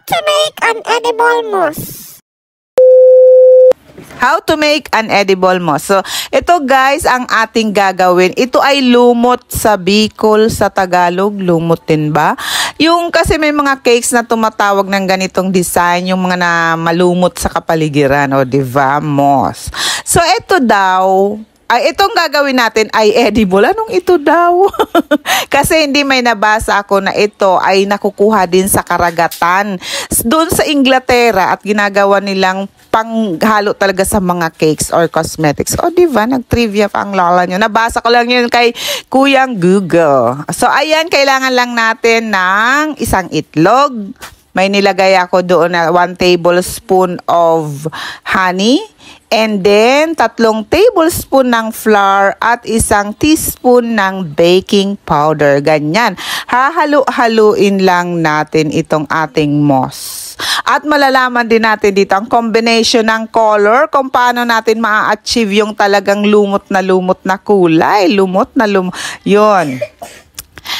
to make an edible mousse. How to make an edible mousse. So, ito guys, ang ating gagawin. Ito ay lumot sa Bicol, sa Tagalog. Lumot din ba? Yung kasi may mga cakes na tumatawag ng ganitong design, yung mga na malumot sa kapaligiran, o diba? Mousse. So, ito daw, itong gagawin natin ay edible. Anong ito daw? Kasi hindi may nabasa ako na ito ay nakukuha din sa karagatan. Doon sa Inglaterra at ginagawa nilang panghalo talaga sa mga cakes or cosmetics. O diba? Nag-trivia pa ang lola nyo. Nabasa ko lang yun kay Kuyang Google. So ayan, kailangan lang natin ng isang itlog. May nilagay ako doon na 1 tablespoon of honey. And then, 3 tablespoon ng flour at 1 teaspoon ng baking powder. Ganyan. Hahalo-haluin lang natin itong ating mousse. At malalaman din natin dito ang combination ng color kung paano natin ma-achieve yung talagang lumot na kulay. Lumot na lumot. Yun.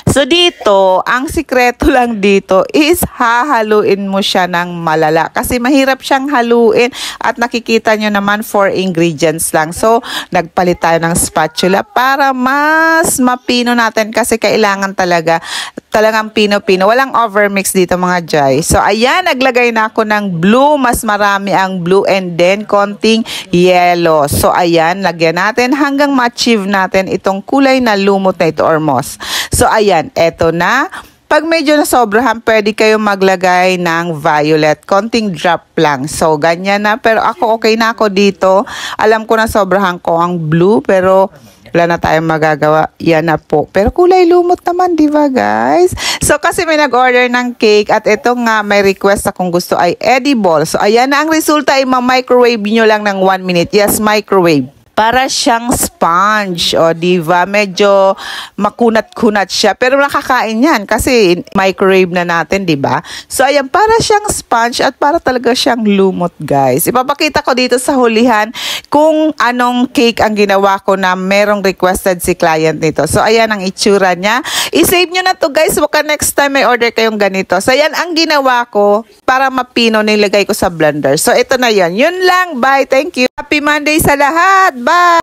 So dito, ang sikreto lang dito is hahaluin mo siya ng malala. Kasi mahirap siyang haluin at nakikita nyo naman 4 ingredients lang. So, nagpalit tayo ng spatula para mas mapino natin kasi kailangan talagang pino-pino. Walang overmix dito mga Jai. So, ayan, naglagay na ako ng blue. Mas marami ang blue and then konting yellow. So, ayan, lagyan natin hanggang ma-achieve natin itong kulay na lumot na ito or mousse. So, ayan, eto na. Pag medyo nasobrahan, pwede kayong maglagay ng violet. Konting drop lang. So, ganyan na. Pero ako, okay na ako dito. Alam ko na sobrahan ko ang blue, pero wala na tayong magagawa. Yan na po. Pero kulay lumot naman, di ba guys? So, kasi may nag-order ng cake at ito nga, may request akong gusto ay edible. So, ayan na ang resulta ay ma-microwave nyo lang ng 1 minute. Yes, microwave. Para siyang sponge, o diba? Medyo makunat-kunat siya. Pero nakakain yan kasi microwave na natin, diba? So, ayan, para siyang sponge at para talaga siyang lumot, guys. Ipapakita ko dito sa hulihan kung anong cake ang ginawa ko na merong requested si client nito. So, ayan ang itsura niya. I-save nyo na to, guys. Baka next time may order kayong ganito. So, ayan ang ginawa ko para mapino, nilagay ko sa blender. So, ito na yan. Yun lang. Bye. Thank you. Happy Monday sa lahat. Bye!